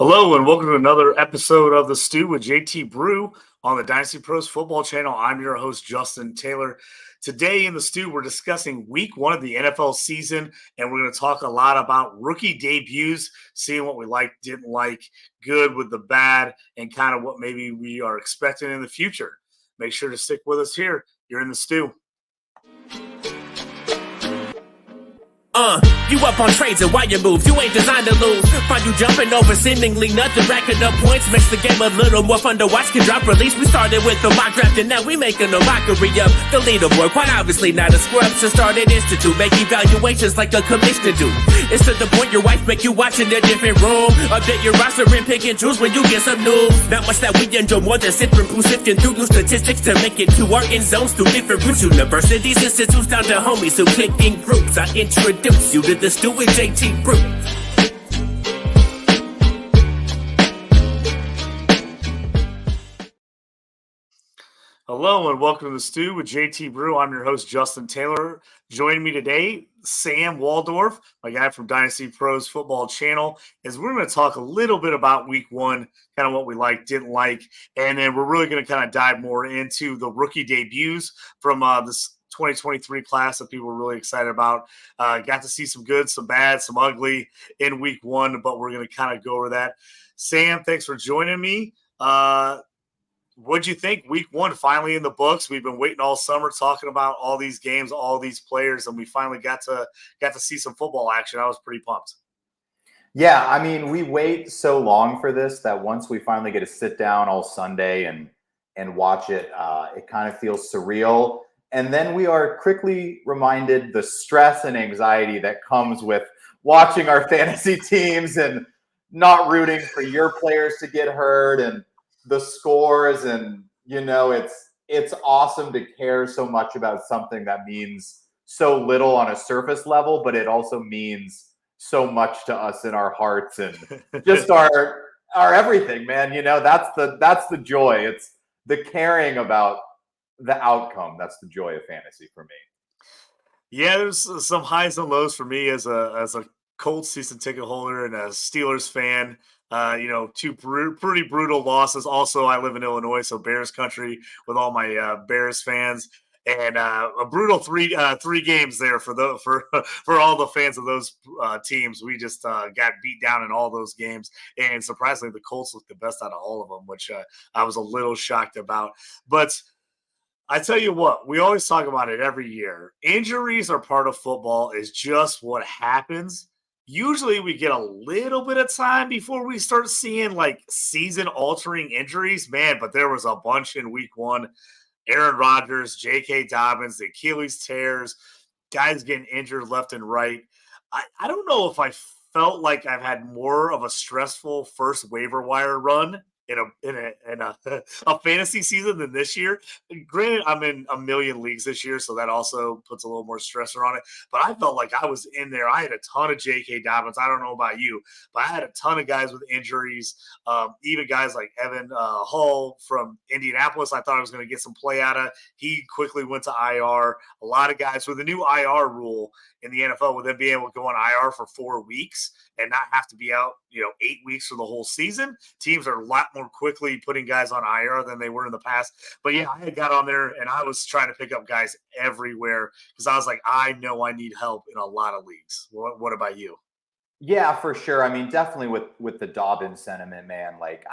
Hello and welcome to another episode of The Stew with JT Brew on the Dynasty Pros Football Channel. I'm your host, Justin Taylor. Today in The Stew, we're discussing week one of the NFL season, and we're going to talk a lot about rookie debuts, seeing what we liked, didn't like, good with the bad, and kind of what maybe we are expecting in the future. Make sure to stick with us here. You're in The Stew. You up on trades and why you move, you ain't designed to lose. Find you jumping over seemingly nothing, racking up points, makes the game a little more fun to watch. Can drop release, we started with the mock draft and now we making a mockery of the leaderboard. Quite obviously not a scrub, so start an institute, make evaluations like a commissioner do. It's to the point your wife make you watch in a different room. Update your roster and pick and choose when you get some news. Not much that we enjoy more than sipping through, sifting through new statistics to make it to our end zones through different routes. Universities, institutes, down to homies who click in groups. I introduce you to the Stew with JT Brew. Hello and welcome to The Stew with JT Brew. I'm your host, Justin Taylor. Joining me today, Sam Waldorf, my guy from Dynasty Pros Football Channel, is we're going to talk a little bit about week one, kind of what we liked, didn't like, and then we're really going to kind of dive more into the rookie debuts from this 2023 class that people were really excited about. Got to see some good, some bad, some ugly in week one, but we're going to kind of go over that. Sam, thanks for joining me. What'd you think? Week one finally in the books. We've been waiting all summer talking about all these games, all these players, and we finally got to see some football action. I was pretty pumped. Yeah, I mean, we wait so long for this that once we finally get to sit down all Sunday and watch it, it kind of feels surreal. And then we are quickly reminded the stress and anxiety that comes with watching our fantasy teams and not rooting for your players to get hurt and the scores. And, you know, it's awesome to care so much about something that means so little on a surface level, but it also means so much to us in our hearts and just our everything, man. You know, that's the joy. It's the caring about the outcome. That's the joy of fantasy for me. Yeah, there's some highs and lows for me as a Colts season ticket holder and a Steelers fan. Two pretty brutal losses. Also, I live in Illinois, so Bears country with all my Bears fans, and a brutal three games there for all the fans of those teams. We just got beat down in all those games, and surprisingly, the Colts looked the best out of all of them, which I was a little shocked about. But I tell you what, we always talk about it every year. Injuries are part of football. It's just what happens. Usually we get a little bit of time before we start seeing like season-altering injuries. Man, but there was a bunch in week one. Aaron Rodgers, J.K. Dobbins, the Achilles tears, guys getting injured left and right. I don't know if I felt like I've had more of a stressful first waiver wire run in a fantasy season than this year. Granted, I'm in a million leagues this year, so that also puts a little more stressor on it. But I felt like I was in there. I had a ton of J.K. Dobbins. I don't know about you, but I had a ton of guys with injuries. Even guys like Evan Hull from Indianapolis, I thought I was going to get some play out of. He quickly went to IR. A lot of guys with the new IR rule in the NFL, with them being able to go on IR for 4 weeks and not have to be out, 8 weeks for the whole season. Teams are a lot more quickly putting guys on IR than they were in the past. But yeah, I had got on there and I was trying to pick up guys everywhere because I was like, I know I need help in a lot of leagues. What about you? Yeah, for sure. I mean, definitely with the Dobbins sentiment, man. Like,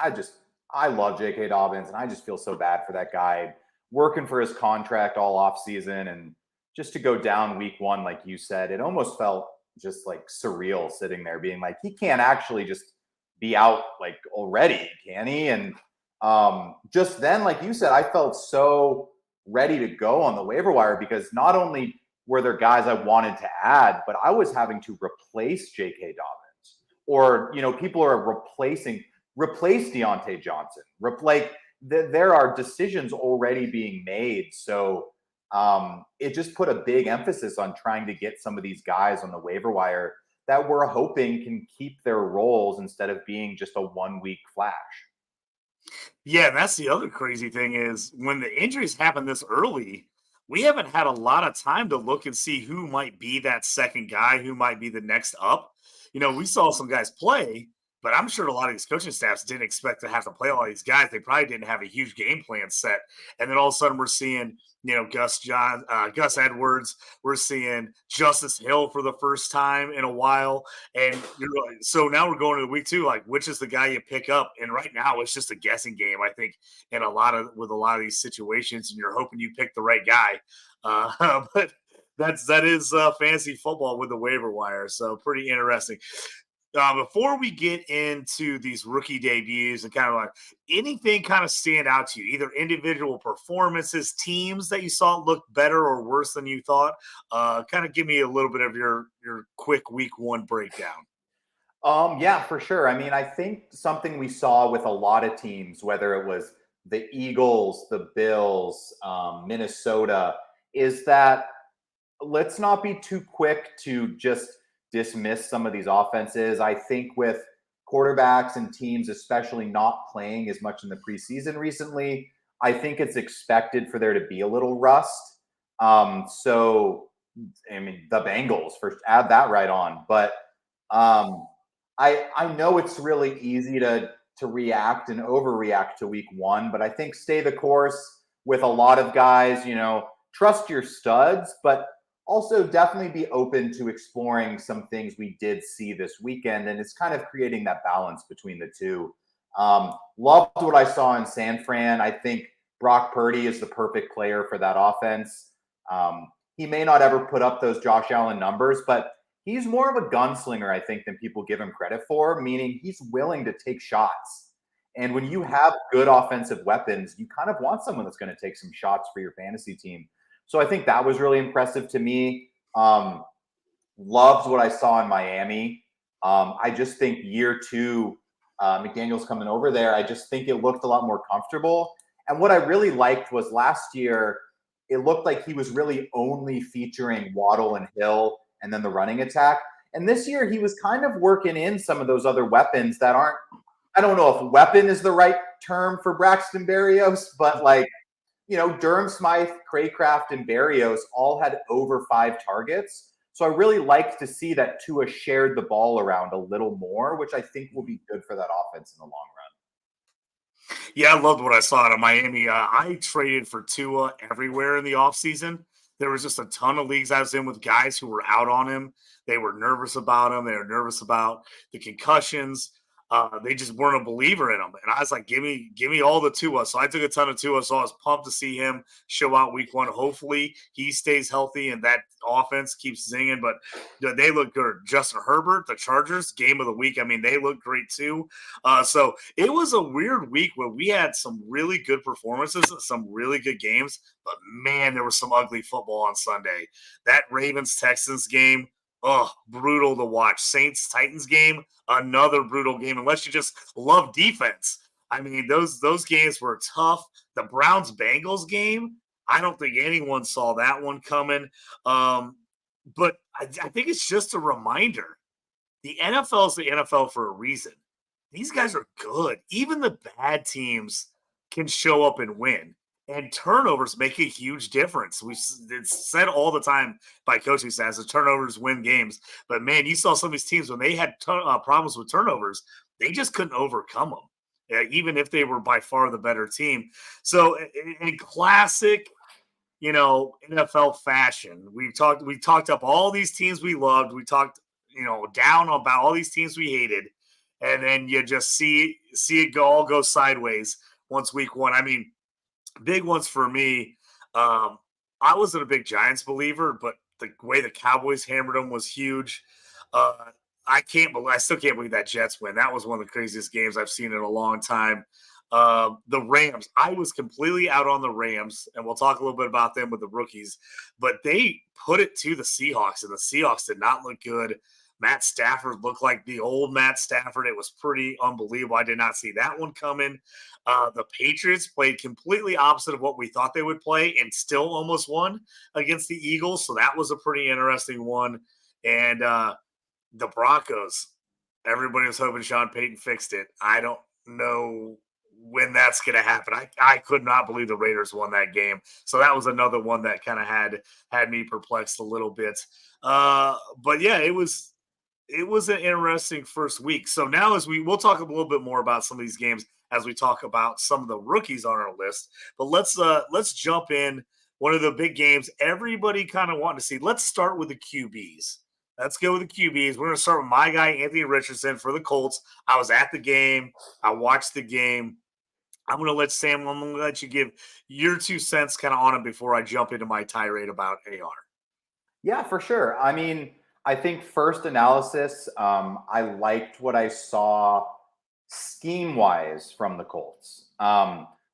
I love J.K. Dobbins, and I just feel so bad for that guy working for his contract all off season, and just to go down week one, like you said, it almost felt just like surreal sitting there being like, he can't actually just be out like already, can he? And just then, like you said, I felt so ready to go on the waiver wire because not only were there guys I wanted to add, but I was having to replace J.K. Dobbins, or people are replace Deontay Johnson. There are decisions already being made, so it just put a big emphasis on trying to get some of these guys on the waiver wire that we're hoping can keep their roles instead of being just a 1 week flash. Yeah, and that's the other crazy thing is when the injuries happen this early, we haven't had a lot of time to look and see who might be that second guy, who might be the next up. We saw some guys play, But I'm sure a lot of these coaching staffs didn't expect to have to play all these guys. They probably didn't have a huge game plan set. And then all of a sudden we're seeing, Gus Edwards. We're seeing Justice Hill for the first time in a while. And so now we're going to week 2, like which is the guy you pick up? And right now it's just a guessing game, I think, in with a lot of these situations, and you're hoping you pick the right guy. But that is fantasy football with the waiver wire. So pretty interesting. Before we get into these rookie debuts and kind of like anything kind of stand out to you, either individual performances, teams that you saw look better or worse than you thought, kind of give me a little bit of your quick week 1 breakdown. Yeah, for sure. I mean, I think something we saw with a lot of teams, whether it was the Eagles, the Bills, Minnesota, is that let's not be too quick to just dismiss some of these offenses. I think with quarterbacks and teams, especially not playing as much in the preseason recently, I think it's expected for there to be a little rust. So, I mean, the Bengals, first add that right on. But um, I know it's really easy to react and overreact to week 1, but I think stay the course with a lot of guys. Trust your studs, but also definitely be open to exploring some things we did see this weekend. And it's kind of creating that balance between the two. Loved what I saw in San Fran. I think Brock Purdy is the perfect player for that offense. He may not ever put up those Josh Allen numbers, but he's more of a gunslinger, I think, than people give him credit for, meaning he's willing to take shots. And when you have good offensive weapons, you kind of want someone that's going to take some shots for your fantasy team. So I think that was really impressive to me. Loved what I saw in Miami. I just think year 2, McDaniel's coming over there, I just think it looked a lot more comfortable. And what I really liked was last year, it looked like he was really only featuring Waddle and Hill and then the running attack. And this year he was kind of working in some of those other weapons that aren't, I don't know if weapon is the right term for Braxton Berrios, but like, Durham Smythe, Craycraft, and Berrios all had over 5 targets. So I really liked to see that Tua shared the ball around a little more, which I think will be good for that offense in the long run. Yeah, I loved what I saw out of Miami. I traded for Tua everywhere in the offseason. There was just a ton of leagues I was in with guys who were out on him. They were nervous about him. They were nervous about the concussions. They just weren't a believer in him. And I was like, give me all the Tua. So I took a ton of Tua. So I was pumped to see him show out week 1. Hopefully he stays healthy and that offense keeps zinging. But they look good. Justin Herbert, the Chargers, game of the week. I mean, they look great too. So it was a weird week where we had some really good performances, some really good games. But man, there was some ugly football on Sunday. That Ravens-Texans game, oh, brutal to watch. Saints-Titans game, another brutal game, unless you just love defense. I mean, those games were tough. The Browns-Bengals game, I don't think anyone saw that one coming. But I think it's just a reminder. The NFL is the NFL for a reason. These guys are good. Even the bad teams can show up and win. And turnovers make a huge difference. It's said all the time by coaching staffs that turnovers win games. But man, you saw some of these teams when they had problems with turnovers, they just couldn't overcome them, even if they were by far the better team. So in classic, NFL fashion, we talked up all these teams we loved. We talked, down about all these teams we hated, and then you just see it all go sideways once week 1. I mean, big ones for me. I wasn't a big Giants believer, but the way the Cowboys hammered them was huge. I still can't believe that Jets win. That was one of the craziest games I've seen in a long time. The Rams, I was completely out on the Rams, and we'll talk a little bit about them with the rookies, but they put it to the Seahawks, and the Seahawks did not look good. Matt Stafford looked like the old Matt Stafford. It was pretty unbelievable. I did not see that one coming. The Patriots played completely opposite of what we thought they would play and still almost won against the Eagles. So that was a pretty interesting one. And the Broncos, everybody was hoping Sean Payton fixed it. I don't know when that's going to happen. I could not believe the Raiders won that game. So that was another one that kind of had me perplexed a little bit. But yeah, it was it was an interesting first week. So now as we'll talk a little bit more about some of these games as we talk about some of the rookies on our list. But let's jump in one of the big games everybody kind of wanted to see. Let's start with the QBs. Let's go with the QBs. We're going to start with my guy Anthony Richardson for the Colts. I was at the game. I watched the game. I'm going to let Sam. I'm going to let you give your 2 cents kind of on him before I jump into my tirade about AR. Yeah, for sure. I mean, I think first analysis, I liked what I saw scheme wise from the Colts,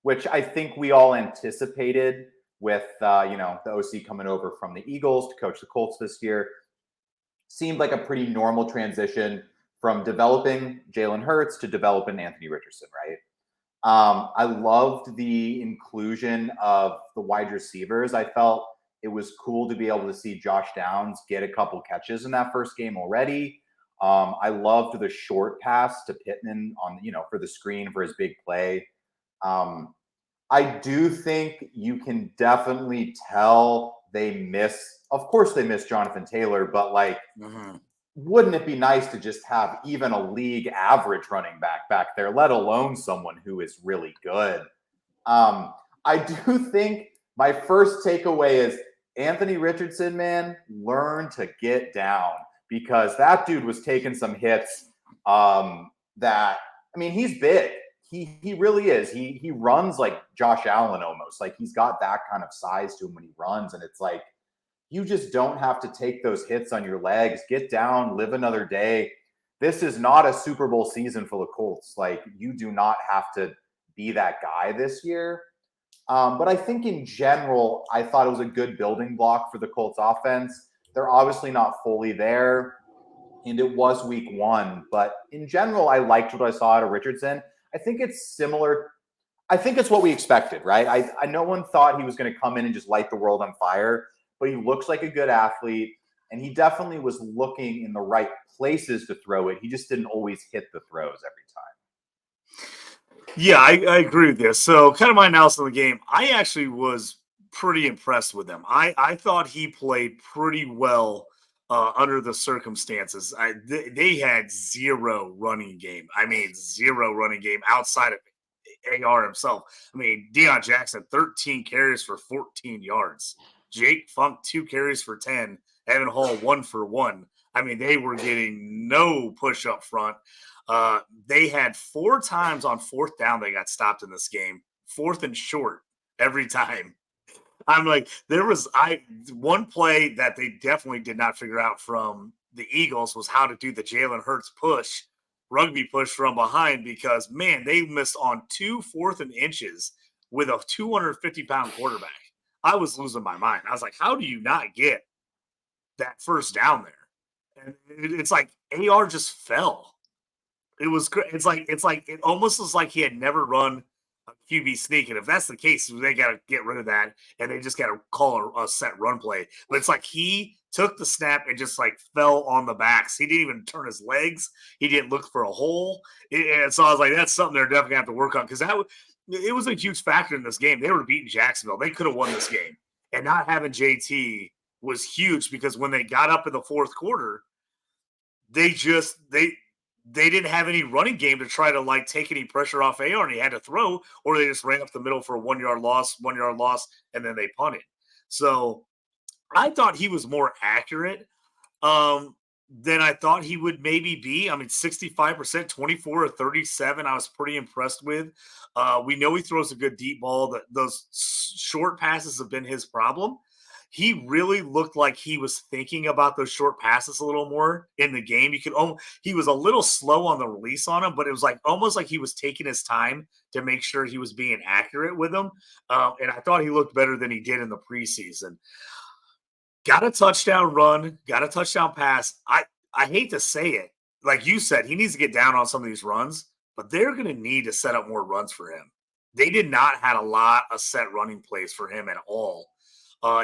which I think we all anticipated with the OC coming over from the Eagles to coach the Colts this year. Seemed like a pretty normal transition from developing Jalen Hurts to developing Anthony Richardson, right? I loved the inclusion of the wide receivers. I felt it was cool to be able to see Josh Downs get a couple catches in that first game already. I loved the short pass to Pittman on, for the screen for his big play. I do think you can definitely tell of course they miss Jonathan Taylor, but wouldn't it be nice to just have even a league average running back there, let alone someone who is really good? I do think my first takeaway is Anthony Richardson, man, learn to get down, because that dude was taking some hits he's big. He really is. He runs like Josh Allen almost. Like he's got that kind of size to him when he runs. And it's like, you just don't have to take those hits on your legs. Get down, live another day. This is not a Super Bowl season for the Colts. Like, you do not have to be that guy this year. But I think in general, I thought it was a good building block for the Colts offense. They're obviously not fully there, and it was week one. But in general, I liked what I saw out of Richardson. I think it's similar. I think it's what we expected, right? I no one thought he was going to come in and just light the world on fire, but he looks like a good athlete, and he definitely was looking in the right places to throw it. He just didn't always hit the throws every time. Yeah, I agree with this. So kind of my analysis of the game, I actually was pretty impressed with him. I thought he played pretty well under the circumstances. They had zero running game. I mean, zero running game outside of AR himself. I mean, Deion Jackson, 13 carries for 14 yards. Jake Funk, 2 carries for 10. Evan Hall, 1 for 1. I mean, they were getting no push up front. They had 4 times on 4th down they got stopped in this game. 4th and short every time. I'm like, there was one play that they definitely did not figure out from the Eagles was how to do the Jalen Hurts rugby push from behind, because, man, they missed on 2 4th and inches with a 250-pound quarterback. I was losing my mind. I was like, how do you not get that first down there? And it's like AR just fell. It was great. It almost was like he had never run a QB sneak. And if that's the case, they got to get rid of that, and they just got to call a set run play. But it's like he took the snap and just like fell on the backs. He didn't even turn his legs. He didn't look for a hole. And so I was like, that's something they're definitely going to have to work on, because it was a huge factor in this game. They were beating Jacksonville. They could have won this game. And not having JT was huge, because when they got up in the 4th quarter, they didn't have any running game to try to like take any pressure off AR, and he had to throw, or they just ran up the middle for a 1-yard loss, and then they punted. So I thought he was more accurate than I thought he would maybe be. I mean, 65%, 24 or 37, I was pretty impressed with. We know he throws a good deep ball. Those short passes have been his problem. He really looked like he was thinking about those short passes a little more in the game. He was a little slow on the release on them, but it was like almost like he was taking his time to make sure he was being accurate with them. And I thought he looked better than he did in the preseason. Got a touchdown run, got a touchdown pass. I hate to say it. Like you said, he needs to get down on some of these runs, but they're going to need to set up more runs for him. They did not have a lot of set running plays for him at all.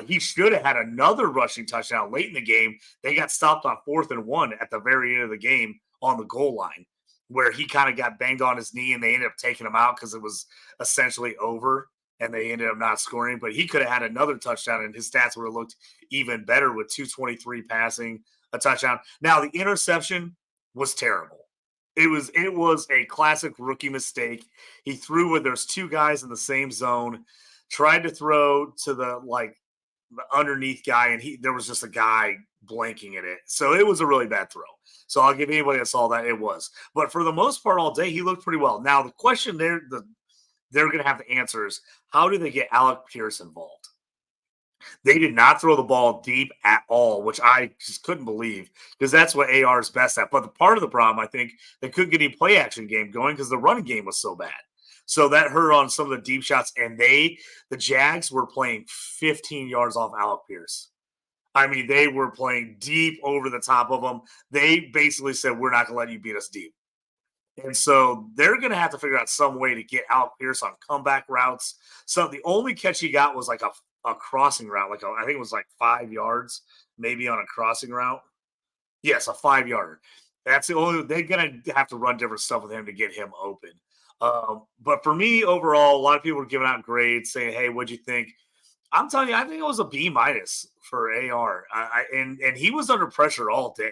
He should have had another rushing touchdown late in the game. They got stopped on 4th and 1 at the very end of the game on the goal line, where he kind of got banged on his knee, and they ended up taking him out because it was essentially over, and they ended up not scoring. But he could have had another touchdown, and his stats would have looked even better with 223 passing, a touchdown. Now the interception was terrible. It was a classic rookie mistake. He threw when there's two guys in the same zone, tried to throw to the underneath guy, and there was just a guy blanking at it. So it was a really bad throw. So I'll give anybody that saw that it was. But for the most part, all day he looked pretty well. Now the question they're going to have to answer is how do they get Alec Pierce involved? They did not throw the ball deep at all, which I just couldn't believe because that's what AR is best at. But the part of the problem, I think, they couldn't get any play action game going because the running game was so bad. So that hurt on some of the deep shots. And the Jags were playing 15 yards off Alec Pierce. I mean, they were playing deep over the top of them. They basically said, we're not going to let you beat us deep. And so they're going to have to figure out some way to get Alec Pierce on comeback routes. So the only catch he got was like a crossing route. I think it was like 5 yards, maybe on a crossing route. Yes, a 5-yarder. That's the only, they're going to have to run different stuff with him to get him open. But for me, overall, a lot of people were giving out grades saying, hey, what'd you think? I'm telling you, I think it was a B- for AR. And he was under pressure all day.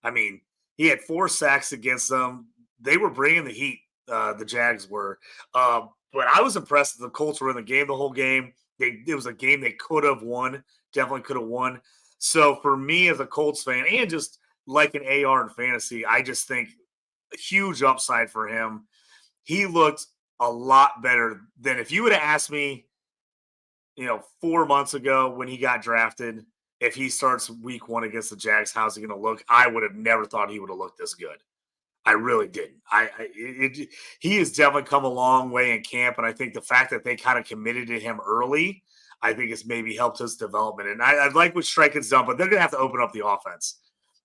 I mean, he had 4 sacks against them. They were bringing the heat, the Jags were. But I was impressed that the Colts were in the game the whole game. It was a game they could have won, definitely could have won. So for me as a Colts fan and just like an AR in fantasy, I just think a huge upside for him. He looked a lot better than if you would have asked me, 4 months ago when he got drafted, if he starts week 1 against the Jags, how's he going to look? I would have never thought he would have looked this good. I really didn't. He has definitely come a long way in camp, and I think the fact that they kind of committed to him early, I think it's maybe helped his development. And I like what Strike's done, but they're going to have to open up the offense.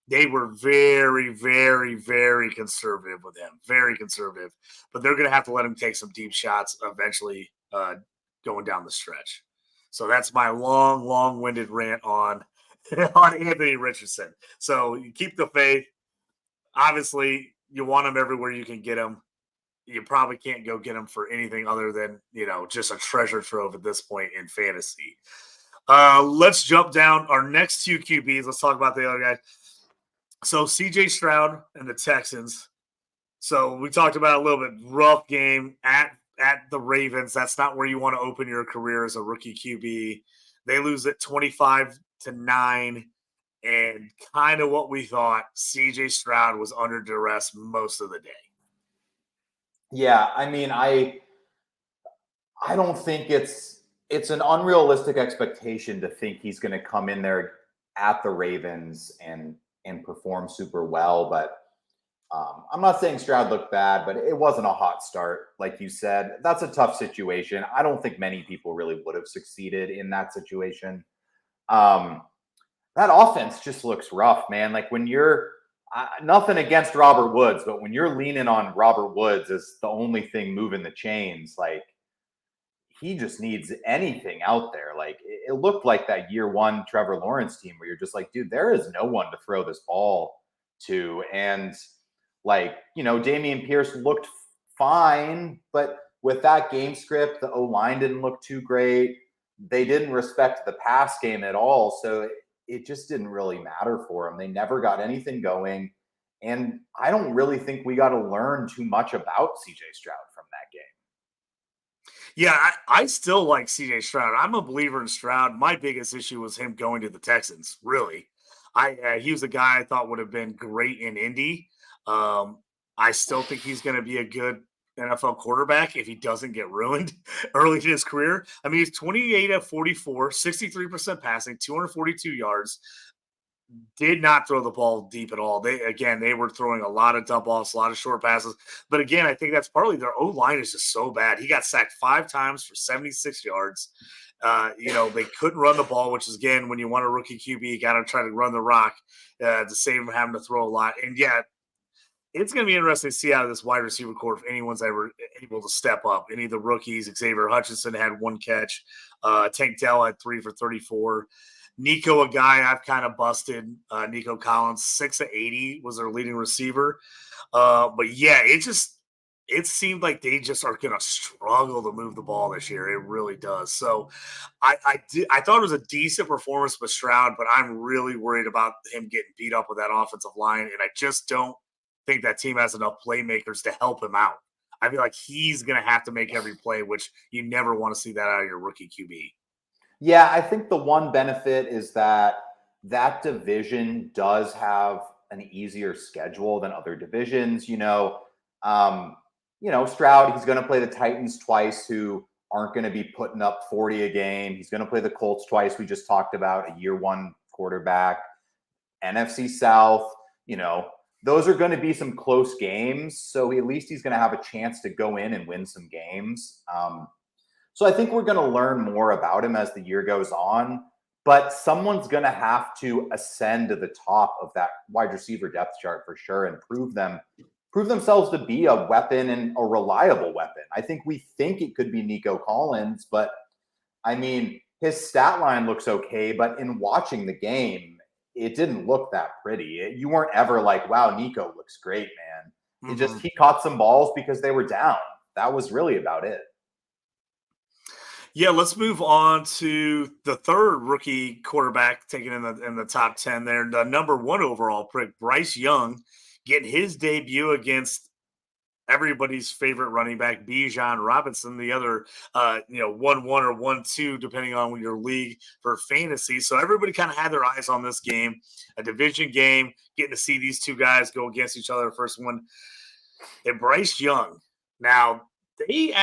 They were very, very, very conservative with him, very conservative. But they're going to have to let him take some deep shots eventually going down the stretch. So that's my long-winded rant on Anthony Richardson. So you keep the faith. Obviously, you want him everywhere you can get him. You probably can't go get him for anything other than, just a treasure trove at this point in fantasy. Let's jump down our next 2 QBs. Let's talk about the other guy. So CJ Stroud and the Texans. So we talked about a little bit rough game at the Ravens. That's not where you want to open your career as a rookie QB. They lose it 25-9. And kind of what we thought, CJ Stroud was under duress most of the day. Yeah, I mean, I don't think it's an unrealistic expectation to think he's going to come in there at the Ravens and perform super well. But I'm not saying Stroud looked bad, but it wasn't a hot start, like you said. That's a tough situation. I don't think many people really would have succeeded in that situation. That offense just looks rough, man. Like when you're nothing against Robert Woods, but when you're leaning on Robert Woods as the only thing moving the chains, like he just needs anything out there. Like it looked like that year 1 Trevor Lawrence team where you're just like, dude, there is no one to throw this ball to. And Dameon Pierce looked fine, but with that game script, the O-line didn't look too great. They didn't respect the pass game at all. So it just didn't really matter for them. They never got anything going. And I don't really think we got to learn too much about CJ Stroud from that game. Yeah, I still like CJ Stroud. I'm a believer in Stroud. My biggest issue was him going to the Texans, really. He was a guy I thought would have been great in Indy. I still think he's going to be a good NFL quarterback if he doesn't get ruined early in his career. I mean, he's 28 of 44, 63% passing, 242 yards. Did not throw the ball deep at all. They were throwing a lot of dump offs, a lot of short passes. But again, I think that's partly their O-line is just so bad. He got sacked 5 times for 76 yards. They couldn't run the ball, which is, again, when you want a rookie QB, you got to try to run the rock to save him having to throw a lot. And yeah, it's going to be interesting to see out of this wide receiver corps if anyone's ever able to step up. Any of the rookies, Xavier Hutchinson had 1 catch. Tank Dell had 3 for 34. Nico, a guy I've kind of busted. Nico Collins, 6 of 80 was their leading receiver. But yeah, it seemed like they just are going to struggle to move the ball this year. It really does. So I thought it was a decent performance by Stroud, but I'm really worried about him getting beat up with that offensive line, and I just don't think that team has enough playmakers to help him out. I feel like he's going to have to make every play, which you never want to see that out of your rookie QB. Yeah, I think the one benefit is that that division does have an easier schedule than other divisions. Stroud, he's going to play the Titans twice, who aren't going to be putting up 40 a game. He's going to play the Colts twice. We just talked about a year one quarterback. NFC South, those are going to be some close games. So at least he's going to have a chance to go in and win some games. So I think we're going to learn more about him as the year goes on, but someone's going to have to ascend to the top of that wide receiver depth chart for sure and prove themselves to be a weapon and a reliable weapon. I think we think it could be Nico Collins, but I mean, his stat line looks okay, but in watching the game, it didn't look that pretty. You weren't ever like, wow, Nico looks great, man. He caught some balls because they were down. That was really about it. Yeah, let's move on to the third rookie quarterback taken in the top 10 there. The number 1 overall pick, Bryce Young, getting his debut against everybody's favorite running back, Bijan Robinson, the other 1-1 or 1-2, depending on your league for fantasy. So everybody kind of had their eyes on this game, a division game, getting to see these two guys go against each other. First one, and Bryce Young. Now, the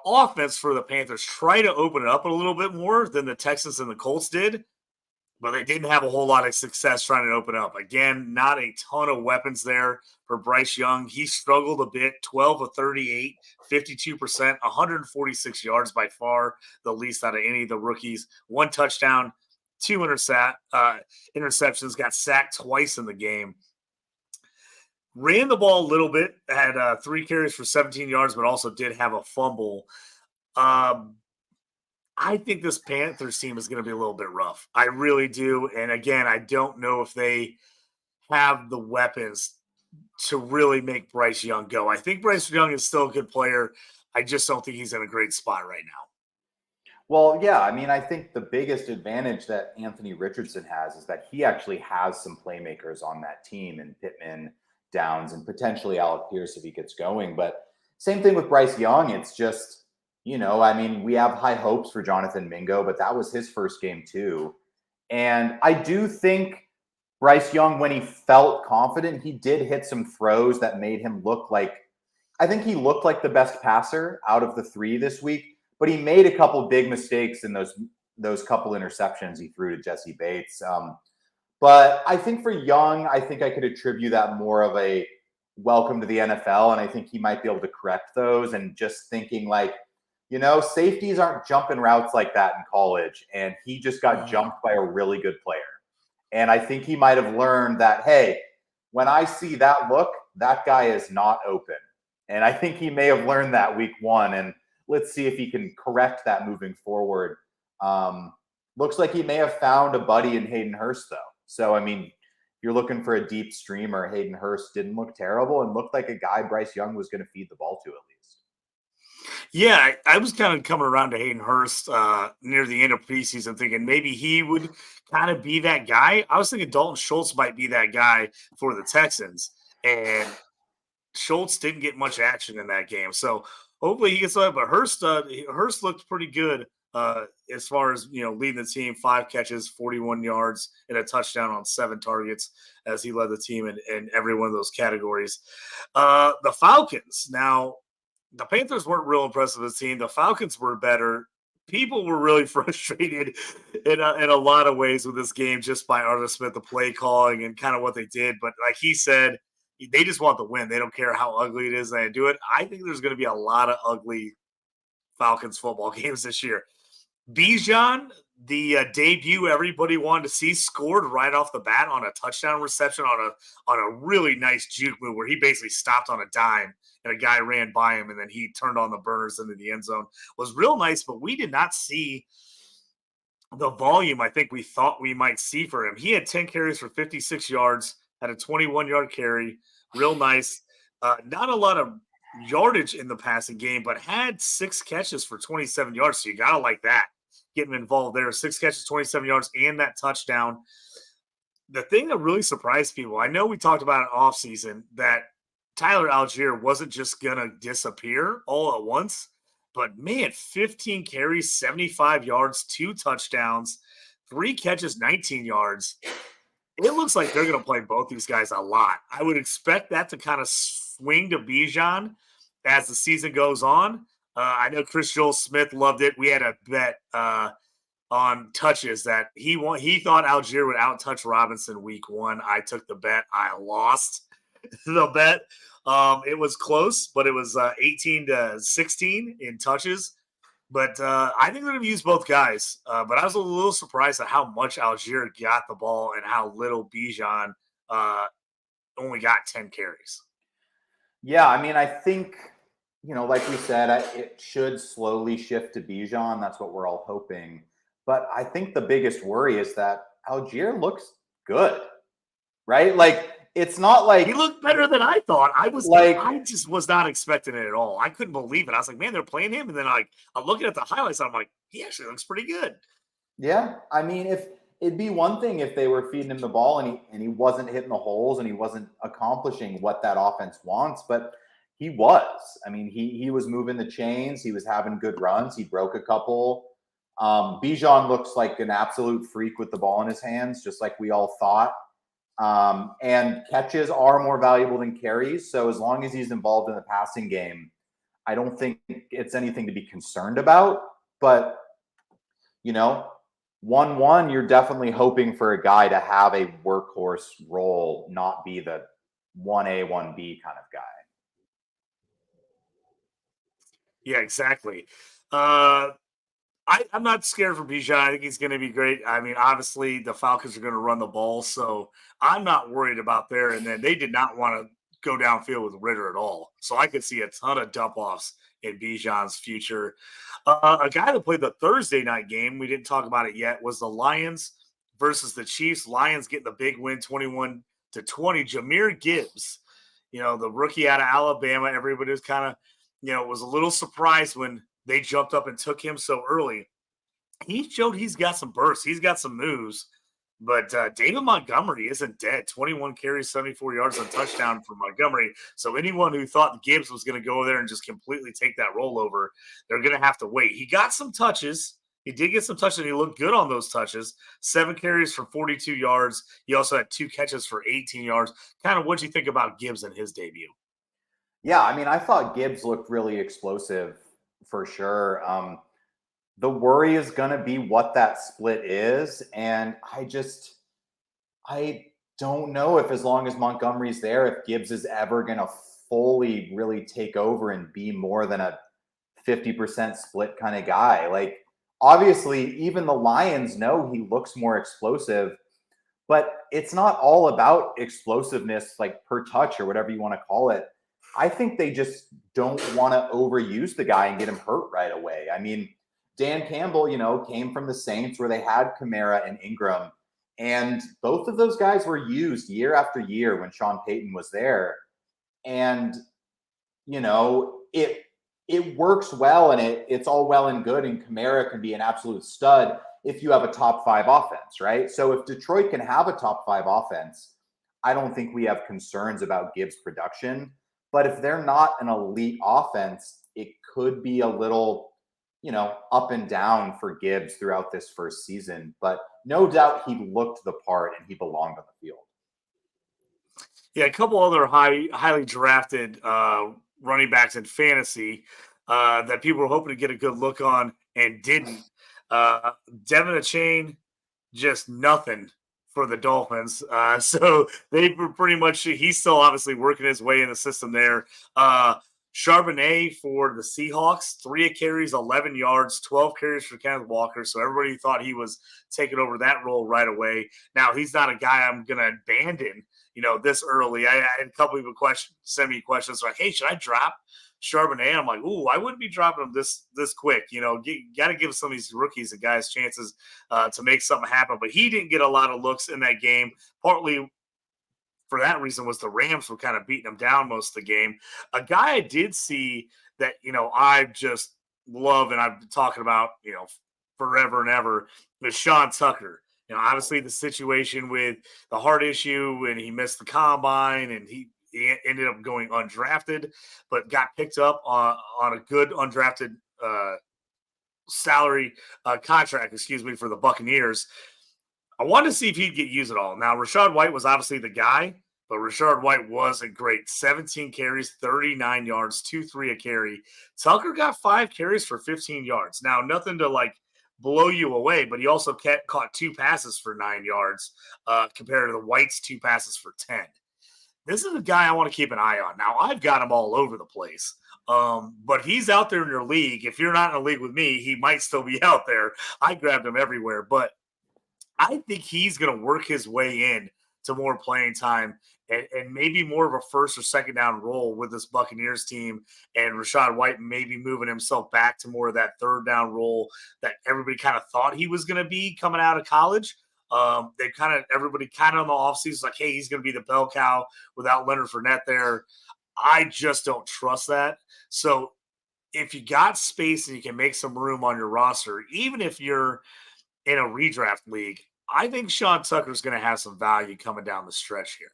offense for the Panthers tried to open it up a little bit more than the Texans and the Colts did, but they didn't have a whole lot of success trying to open up. Again, not a ton of weapons there for Bryce Young. He struggled a bit, 12 of 38, 52%, 146 yards, by far the least out of any of the rookies. 1 touchdown, 2 interceptions, got sacked twice in the game. Ran the ball a little bit, had 3 carries for 17 yards, but also did have a fumble. I think this Panthers team is going to be a little bit rough. I really do. And again, I don't know if they have the weapons to really make Bryce Young go. I think Bryce Young is still a good player. I just don't think he's in a great spot right now. Well, yeah, I mean, I think the biggest advantage that Anthony Richardson has is that he actually has some playmakers on that team, and Pittman, Downs, and potentially Alec Pierce if he gets going. But same thing with Bryce Young. It's just, I mean, we have high hopes for Jonathan Mingo, but that was his first game too. And I do think Bryce Young, when he felt confident, he did hit some throws that made him look like, I think he looked like the best passer out of the 3 this week, but he made a couple big mistakes in those couple interceptions he threw to Jesse Bates. But I think for Young, I think I could attribute that more of a welcome to the NFL. And I think he might be able to correct those, and just thinking like, safeties aren't jumping routes like that in college. And he just got jumped by a really good player. And I think he might have learned that, hey, when I see that look, that guy is not open. And I think he may have learned that week 1. And let's see if he can correct that moving forward. Looks like he may have found a buddy in Hayden Hurst, though. So, I mean, if you're looking for a deep streamer, Hayden Hurst didn't look terrible and looked like a guy Bryce Young was going to feed the ball to at least. Yeah, I was kind of coming around to Hayden Hurst near the end of preseason, thinking maybe he would kind of be that guy. I was thinking Dalton Schultz might be that guy for the Texans, and Schultz didn't get much action in that game. So hopefully he gets up. But Hurst looked pretty good as far as leading the team. 5 catches, 41 yards, and a touchdown on 7 targets as he led the team in every one of those categories. The Falcons now. The Panthers weren't real impressed with the team. The Falcons were better. People were really frustrated in a lot of ways with this game just by Arthur Smith, the play calling and kind of what they did. But like he said, they just want the win. They don't care how ugly it is they do it. I think there's going to be a lot of ugly Falcons football games this year. Bijan, the debut everybody wanted to see, scored right off the bat on a touchdown reception on a really nice juke move where he basically stopped on a dime and a guy ran by him and then he turned on the burners into the end zone. Was real nice, but we did not see the volume I think we thought we might see for him. He had 10 carries for 56 yards, had a 21-yard carry, real nice. Not a lot of yardage in the passing game, but had 6 catches for 27 yards. So you got to like that. Getting involved there. 6 catches, 27 yards, and that touchdown. The thing that really surprised people, I know we talked about it off season, that Tyler Algier wasn't just going to disappear all at once. But man, 15 carries, 75 yards, 2 touchdowns, 3 catches, 19 yards. It looks like they're going to play both these guys a lot. I would expect that to kind of swing to Bijan as the season goes on. I know Chris Joel Smith loved it. We had a bet on touches that he thought Algier would out-touch Robinson week 1. I took the bet. I lost the bet. It was close, but it was 18-16 in touches. But I think they're going to use both guys. But I was a little surprised at how much Algier got the ball and how little Bijan only got 10 carries. Yeah, I mean, I think, like we said, it should slowly shift to Bijan. That's what we're all hoping. But I think the biggest worry is that Algier looks good, right? Like, it's not like he looked better than I thought. I just was not expecting it at all. I couldn't believe it. I was like, man, they're playing him. And then I'm looking at the highlights. I'm like, he actually looks pretty good. Yeah. I mean, if it'd be one thing if they were feeding him the ball and he wasn't hitting the holes and he wasn't accomplishing what that offense wants, but he was. I mean, he was moving the chains. He was having good runs. He broke a couple. Bijan looks like an absolute freak with the ball in his hands, just like we all thought. And catches are more valuable than carries. So as long as he's involved in the passing game, I don't think it's anything to be concerned about. But, 1-1, you're definitely hoping for a guy to have a workhorse role, not be the 1A, 1B kind of guy. Yeah, exactly. I'm not scared for Bijan. I think he's going to be great. I mean, obviously, the Falcons are going to run the ball, so I'm not worried about there. And then they did not want to go downfield with Ritter at all. So I could see a ton of dump-offs in Bijan's future. A guy that played the Thursday night game, we didn't talk about it yet, was the Lions versus the Chiefs. Lions getting the big win, 21-20. Jahmyr Gibbs, the rookie out of Alabama. Everybody was kind of, was a little surprised when they jumped up and took him so early. He showed he's got some bursts. He's got some moves. But David Montgomery isn't dead. 21 carries, 74 yards, and touchdown for Montgomery. So anyone who thought Gibbs was going to go there and just completely take that rollover, they're going to have to wait. He got some touches. He did get some touches, and he looked good on those touches. 7 carries for 42 yards. He also had 2 catches for 18 yards. Kind of what do you think about Gibbs in his debut? Yeah, I mean, I thought Gibbs looked really explosive for sure. The worry is going to be what that split is. And I don't know if as long as Montgomery's there, if Gibbs is ever going to fully really take over and be more than a 50% split kind of guy. Like, obviously, even the Lions know he looks more explosive, but it's not all about explosiveness, like per touch or whatever you want to call it. I think they just don't want to overuse the guy and get him hurt right away. I mean, Dan Campbell, came from the Saints where they had Kamara and Ingram, and both of those guys were used year after year when Sean Payton was there. And, it works well, and it's all well and good, and Kamara can be an absolute stud if you have a top 5 offense, right? So if Detroit can have a top 5 offense, I don't think we have concerns about Gibbs' production. But if they're not an elite offense, it could be a little, up and down for Gibbs throughout this first season. But no doubt he looked the part and he belonged on the field. Yeah, a couple other highly drafted running backs in fantasy that people were hoping to get a good look on and didn't. Devin Achane, just nothing for the Dolphins. So they were pretty much, he's still obviously working his way in the system there. Charbonnet for the Seahawks, 3 carries, 11 yards, 12 carries for Kenneth Walker. So everybody thought he was taking over that role right away. Now, he's not a guy I'm going to abandon, this early. I had a couple people send me questions like, hey, should I drop Charbonnet? I'm like, ooh, I wouldn't be dropping him this quick. Got to give some of these rookies and guys chances to make something happen. But he didn't get a lot of looks in that game, partly for that reason was the Rams were kind of beating him down most of the game. A guy I did see that, I just love and I've been talking about, forever and ever is Sean Tucker. Obviously the situation with the heart issue and he missed the combine and he ended up going undrafted, but got picked up on a good undrafted salary contract, excuse me, for the Buccaneers. I wanted to see if he'd get used at all. Now, Rashad White was obviously the guy, but Rashad White wasn't great. 17 carries, 39 yards, 2-3 a carry. Tucker got 5 carries for 15 yards. Now, nothing to blow you away, but he also caught 2 passes for 9 yards compared to the White's 2 passes for 10. This is a guy I want to keep an eye on. Now, I've got him all over the place. But he's out there in your league. If you're not in a league with me, he might still be out there. I grabbed him everywhere, but I think he's going to work his way in to more playing time and maybe more of a first or second down role with this Buccaneers team, and Rashad White maybe moving himself back to more of that third down role that everybody kind of thought he was going to be coming out of college. Everybody kind of on the offseason like, hey, he's going to be the bell cow without Leonard Fournette there. I just don't trust that. So if you got space and you can make some room on your roster, even if you're in a redraft league, I think Sean Tucker's going to have some value coming down the stretch here.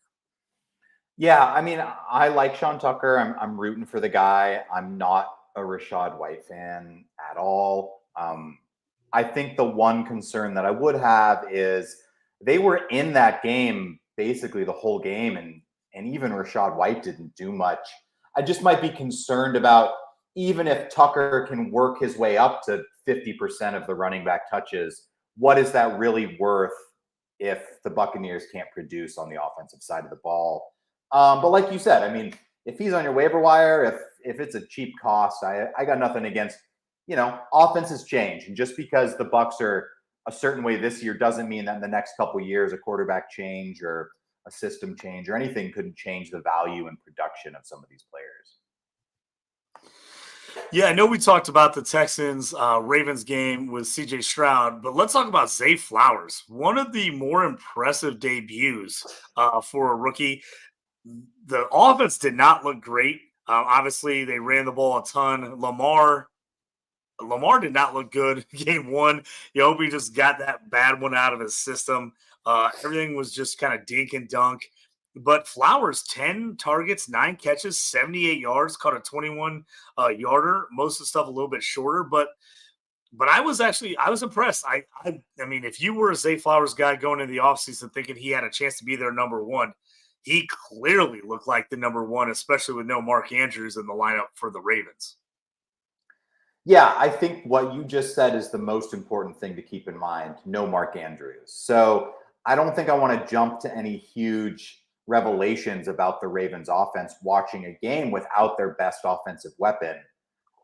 Yeah, I mean, I like Sean Tucker. I'm rooting for the guy. I'm not a Rashad White fan at all. I think the one concern that I would have is they were in that game basically the whole game, and even Rashad White didn't do much. I just might be concerned about even if Tucker can work his way up to 50% of the running back touches, what is that really worth if the Buccaneers can't produce on the offensive side of the ball? But like you said, I mean, if he's on your waiver wire, if it's a cheap cost, I got nothing against, offenses change. And just because the Bucs are a certain way this year doesn't mean that in the next couple of years, a quarterback change or a system change or anything couldn't change the value and production of some of these players. Yeah, I know we talked about the Texans Ravens game with CJ Stroud, but let's talk about Zay Flowers. One of the more impressive debuts for a rookie. The offense did not look great. Obviously, they ran the ball a ton. Lamar did not look good game one. You hope he just got that bad one out of his system. Everything was just kind of dink and dunk. But Flowers, 10 targets, 9 catches, 78 yards, caught a 21 yarder. Most of the stuff a little bit shorter, but I was impressed. I mean, if you were a Zay Flowers guy going into the offseason thinking he had a chance to be their number one, he clearly looked like the number one, especially with no Mark Andrews in the lineup for the Ravens. Yeah, I think what you just said is the most important thing to keep in mind. No Mark Andrews. So I don't think I want to jump to any huge revelations about the Ravens offense watching a game without their best offensive weapon.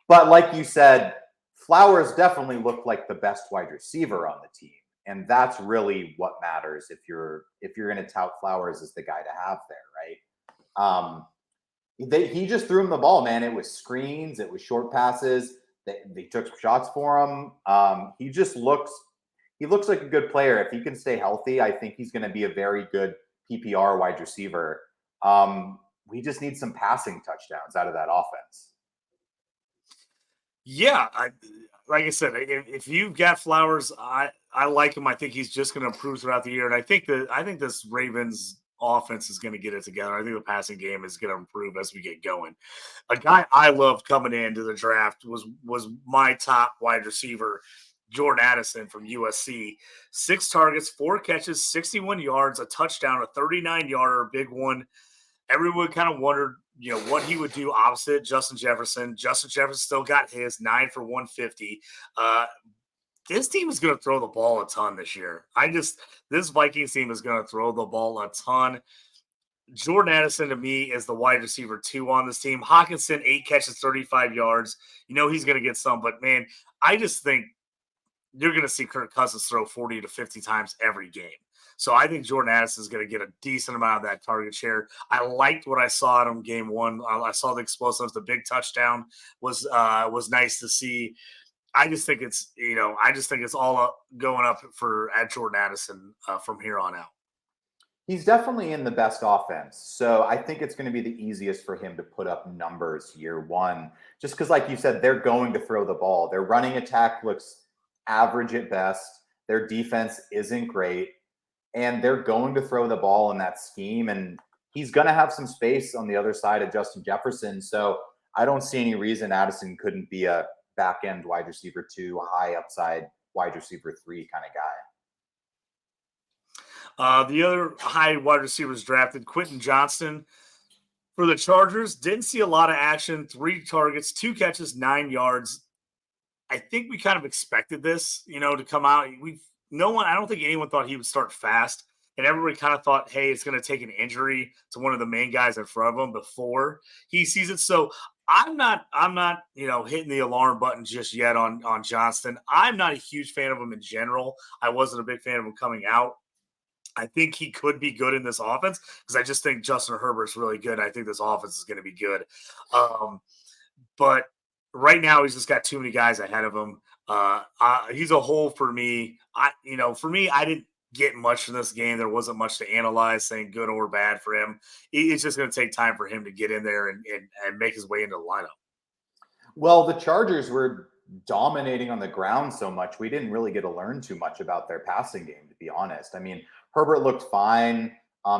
But like you said, Flowers definitely looked like the best wide receiver on the team. And that's really what matters if you're going to tout Flowers as the guy to have there, right? He just threw him the ball, man. It was screens, it was short passes. They took shots for him. He looks like a good player. If he can stay healthy, I think he's going to be a very good PPR wide receiver. We just need some passing touchdowns out of that offense. Yeah, like I said, if you've got Flowers, I like him. I think he's just going to improve throughout the year, and I think this Ravens offense is going to get it together. I think the passing game is going to improve as we get going. A guy I loved coming into the draft was my top wide receiver, Jordan Addison from USC. 6 targets, 4 catches, 61 yards, a touchdown, a 39-yarder, big one. Everyone kind of wondered, what he would do opposite Justin Jefferson. Justin Jefferson still got his 9 for 150. This team is going to throw the ball a ton this year. This Vikings team is going to throw the ball a ton. Jordan Addison to me is the wide receiver 2 on this team. Hawkinson, 8 catches, 35 yards. He's going to get some, but man, I just think you're going to see Kirk Cousins throw 40 to 50 times every game. So I think Jordan Addison is going to get a decent amount of that target share. I liked what I saw at him game one. I saw the explosives. The big touchdown was nice to see. I just think it's all up, going up at Jordan Addison from here on out. He's definitely in the best offense. So I think it's going to be the easiest for him to put up numbers year one. Just because, like you said, they're going to throw the ball. Their running attack looks average at best. Their defense isn't great. And they're going to throw the ball in that scheme. And he's going to have some space on the other side of Justin Jefferson. So I don't see any reason Addison couldn't be a back end wide receiver 2, high upside wide receiver 3 kind of guy. The other high wide receivers drafted, Quentin Johnston for the Chargers. Didn't see a lot of action. 3 targets, 2 catches, 9 yards. I think we kind of expected this, to come out. I don't think anyone thought he would start fast. And everybody kind of thought, hey, it's going to take an injury to one of the main guys in front of him before he sees it. So I'm not, hitting the alarm button just yet on Johnston. I'm not a huge fan of him in general. I wasn't a big fan of him coming out. I think he could be good in this offense because I just think Justin Herbert's really good. I think this offense is going to be good. But right now, he's just got too many guys ahead of him. He's a hole for me. I didn't get much from this game. There wasn't much to analyze, saying good or bad for him. It's just going to take time for him to get in there and make his way into the lineup. Well, the Chargers were dominating on the ground so much, we didn't really get to learn too much about their passing game, to be honest. I mean, Herbert looked fine.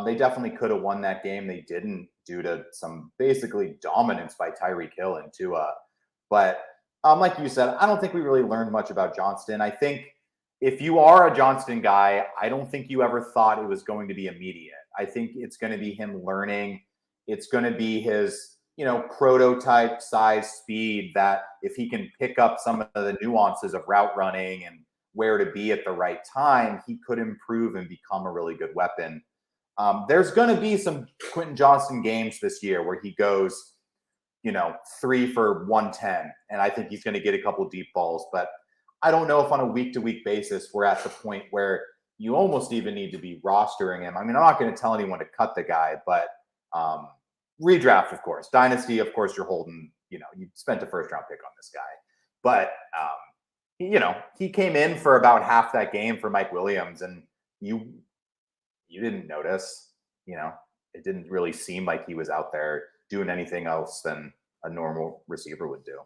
They definitely could have won that game. They didn't due to some basically dominance by Tyreek Hill and Tua. But like you said, I don't think we really learned much about Johnston. I think if you are a Johnston guy, I don't think you ever thought it was going to be immediate. I think it's going to be him learning. It's going to be his, prototype size speed that if he can pick up some of the nuances of route running and where to be at the right time, he could improve and become a really good weapon. There's going to be some Quentin Johnston games this year where he goes, 3 for 110. And I think he's going to get a couple deep balls. But I don't know if on a week-to-week basis, we're at the point where you almost even need to be rostering him. I mean, I'm not going to tell anyone to cut the guy, but redraft, of course. Dynasty, of course, you're holding, you spent a first-round pick on this guy. But, he came in for about half that game for Mike Williams, and you didn't notice, it didn't really seem like he was out there doing anything else than a normal receiver would do.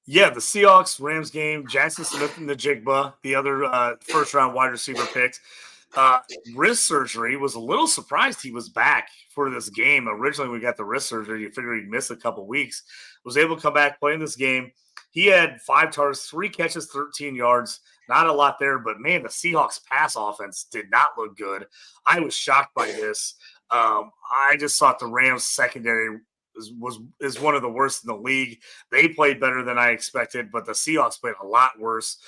Yeah, the Seahawks-Rams game, Jackson Smith and the Jigba, the other first-round wide receiver picks. Wrist surgery, was a little surprised he was back for this game. Originally, we got the wrist surgery. You figure he'd miss a couple weeks. Was able to come back, play in this game. He had 5 targets, 3 catches, 13 yards. Not a lot there, but man, the Seahawks pass offense did not look good. I was shocked by this. I just thought the Rams secondary is one of the worst in the league. They played better than I expected, but the Seahawks played a lot worse.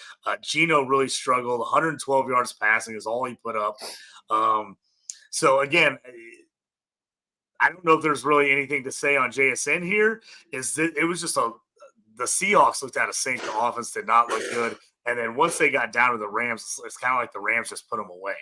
Geno really struggled. 112 yards passing is all he put up. So again, I don't know if there's really anything to say on JSN here. It was just the Seahawks looked out of sync. The offense did not look good. And then once they got down to the Rams, it's kind of like the Rams just put them away.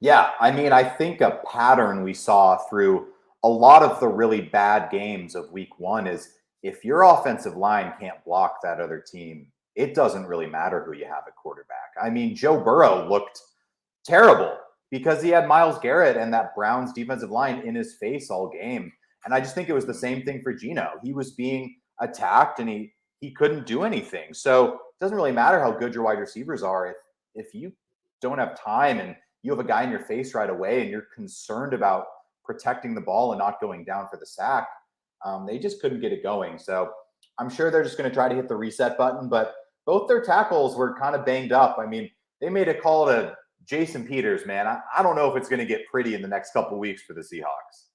Yeah, I mean, I think a pattern we saw through a lot of the really bad games of week 1 is if your offensive line can't block that other team, it doesn't really matter who you have at quarterback. I mean, Joe Burrow looked terrible because he had Myles Garrett and that Browns defensive line in his face all game. And I just think it was the same thing for Geno. He was being attacked and he couldn't do anything. So it doesn't really matter how good your wide receivers are. If you don't have time and you have a guy in your face right away and you're concerned about protecting the ball and not going down for the sack, they just couldn't get it going. So I'm sure they're just going to try to hit the reset button, but both their tackles were kind of banged up. I mean, they made a call to Jason Peters, man. I don't know if it's going to get pretty in the next couple of weeks for the Seahawks.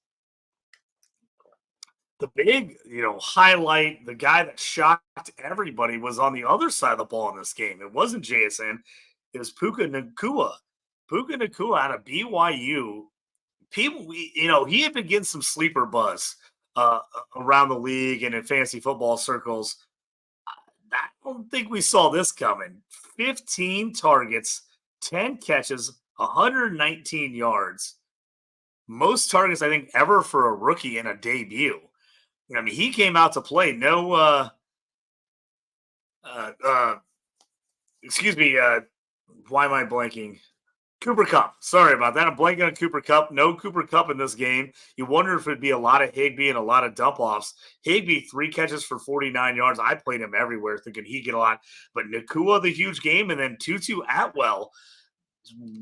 The big, highlight, the guy that shocked everybody was on the other side of the ball in this game. It wasn't JSN. It was Puka Nacua. Puka Nacua out of BYU. People, he had been getting some sleeper buzz around the league and in fantasy football circles. I don't think we saw this coming. 15 targets, 10 catches, 119 yards. Most targets, I think, ever for a rookie in a debut. I mean, he came out to play. No, excuse me. Why am I blanking? Cooper Cup. Sorry about that. I'm blanking on Cooper Cup. No Cooper Cup in this game. You wonder if it'd be a lot of Higbee and a lot of dump offs. Higbee, 3 catches for 49 yards. I played him everywhere thinking he'd get a lot. But Nakua, the huge game, and then Tutu Atwell.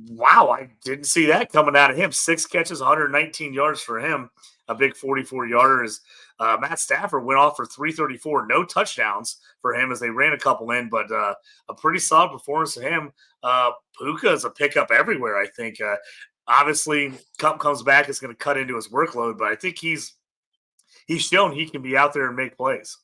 Wow, I didn't see that coming out of him. 6 catches, 119 yards for him. A big 44-yarder is Matt Stafford went off for 334. No touchdowns for him as they ran a couple in, but a pretty solid performance for him. Puka is a pickup everywhere, I think. Obviously, Cup comes back, it's going to cut into his workload, but I think he's shown he can be out there and make plays.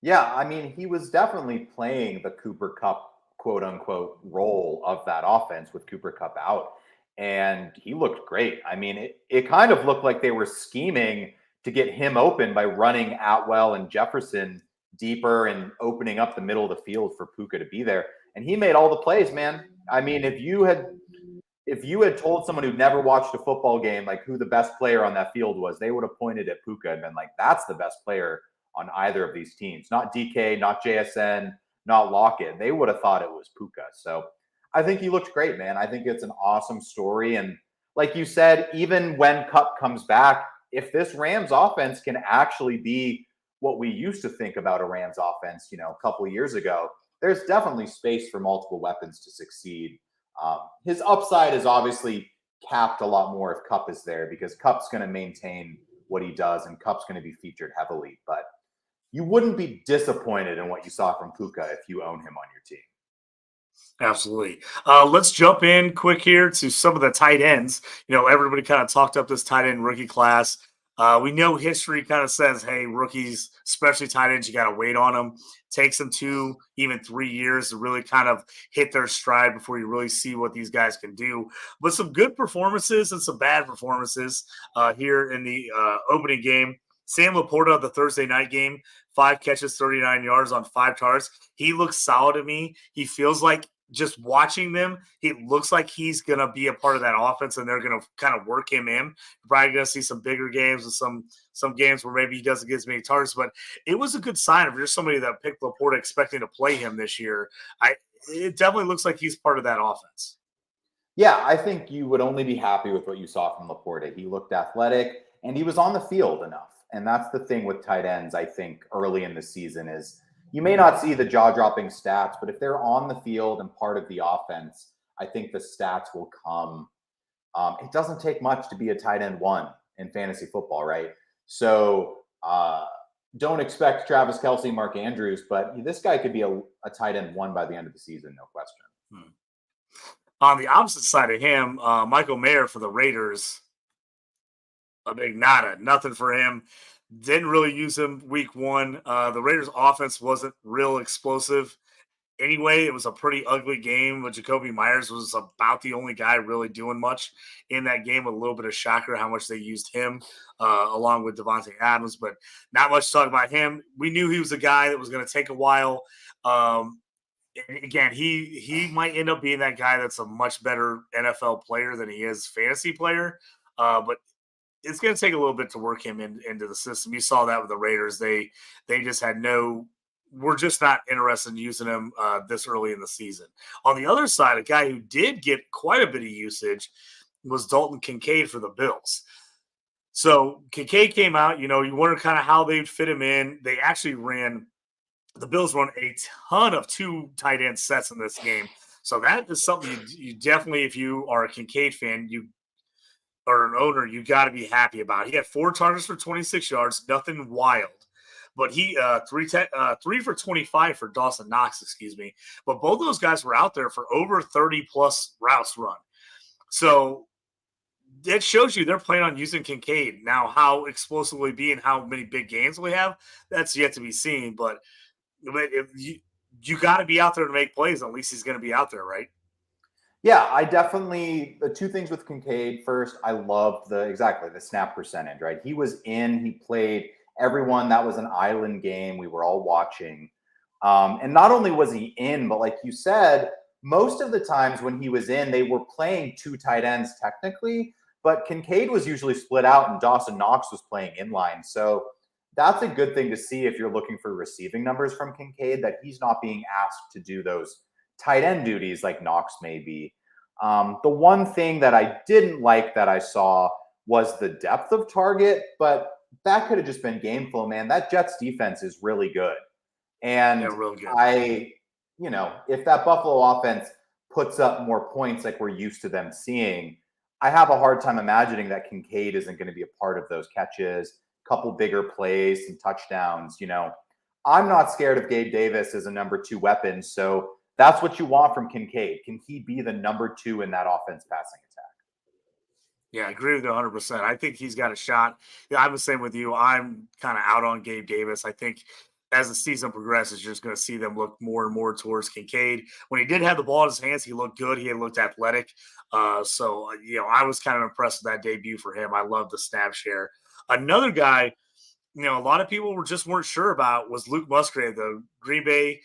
Yeah, I mean, he was definitely playing the Cooper Cup quote unquote role of that offense with Cooper Cup out. And he looked great. I mean, it kind of looked like they were scheming to get him open by running Atwell and Jefferson deeper and opening up the middle of the field for Puka to be there. And he made all the plays, man. I mean, if you had told someone who'd never watched a football game like who the best player on that field was, they would have pointed at Puka and been like, that's the best player on either of these teams. Not DK, not JSN, not Lockett. They would have thought it was Puka. So I think he looked great, man. I think it's an awesome story. And like you said, even when Cup comes back, if this Rams offense can actually be what we used to think about a Rams offense, a couple of years ago, there's definitely space for multiple weapons to succeed. His upside is obviously capped a lot more if Cup is there because Cup's going to maintain what he does and Cup's going to be featured heavily. But you wouldn't be disappointed in what you saw from Puka if you own him on your team. Absolutely. Let's jump in quick here to some of the tight ends. Everybody kind of talked up this tight end rookie class. We know history kind of says, hey, rookies, especially tight ends, you got to wait on them. Takes them 2, even 3 years to really kind of hit their stride before you really see what these guys can do. But some good performances and some bad performances here in the opening game. Sam Laporta, the Thursday night game, 5 catches, 39 yards on 5 targets. He looks solid to me. He feels like just watching them, he looks like he's going to be a part of that offense and they're going to kind of work him in. You're probably going to see some bigger games and some games where maybe he doesn't get as many targets, but it was a good sign of just somebody that picked Laporta expecting to play him this year. It definitely looks like he's part of that offense. Yeah, I think you would only be happy with what you saw from Laporta. He looked athletic and he was on the field enough. And that's the thing with tight ends, I think, early in the season is you may not see the jaw-dropping stats, but if they're on the field and part of the offense, I think the stats will come. It doesn't take much to be a tight end 1 in fantasy football, right? So don't expect Travis Kelce, Mark Andrews, but this guy could be a tight end 1 by the end of the season, no question. On the opposite side of him, Michael Mayer for the Raiders, a big nada, nothing for him. Didn't really use him week 1. The Raiders offense wasn't real explosive. Anyway, it was a pretty ugly game, but Jacoby Myers was about the only guy really doing much in that game. A little bit of shocker how much they used him along with Devontae Adams, but not much to talk about him. We knew he was a guy that was going to take a while. Again, he might end up being that guy that's a much better NFL player than he is fantasy player, but it's going to take a little bit to work him into the system. You saw that with the Raiders. They just had we're just not interested in using him this early in the season. On the other side, a guy who did get quite a bit of usage was Dalton Kincaid for the Bills. So Kincaid came out, you wonder kind of how they'd fit him in. They actually the Bills run a ton of 2 tight end sets in this game. So that is something you definitely, if you are a Kincaid fan, or an owner, you got to be happy about. He had 4 targets for 26 yards, nothing wild. But he 3 for 25 for Dawson Knox, excuse me. But both of those guys were out there for over 30 plus routes run. So it shows you they're planning on using Kincaid. Now, how explosively be and how many big games we have, that's yet to be seen. But if you got to be out there to make plays. At least he's going to be out there, right? Yeah, the 2 things with Kincaid. First, I loved the snap percentage, right? He was he played everyone. That was an island game. We were all watching. And not only was he in, but like you said, most of the times when he was in, they were playing 2 tight ends technically, but Kincaid was usually split out and Dawson Knox was playing inline. So that's a good thing to see if you're looking for receiving numbers from Kincaid, that he's not being asked to do those tight end duties like Knox may be. The one thing that I didn't like that I saw was the depth of target, but that could have just been game flow, man. That Jets defense is really good. Yeah, And real good. if that Buffalo offense puts up more points like we're used to them seeing, I have a hard time imagining that Kincaid isn't going to be a part of those catches, couple bigger plays, some touchdowns. I'm not scared of Gabe Davis as a number 2 weapon. So that's what you want from Kincaid. Can he be the number 2 in that offense passing attack? Yeah, I agree with you 100%. I think he's got a shot. Yeah, I'm the same with you. I'm kind of out on Gabe Davis. I think as the season progresses, you're just going to see them look more and more towards Kincaid. When he did have the ball in his hands, he looked good. He looked athletic. I was kind of impressed with that debut for him. I love the snap share. Another guy, a lot of people weren't sure about was Luke Musgrave, the Green Bay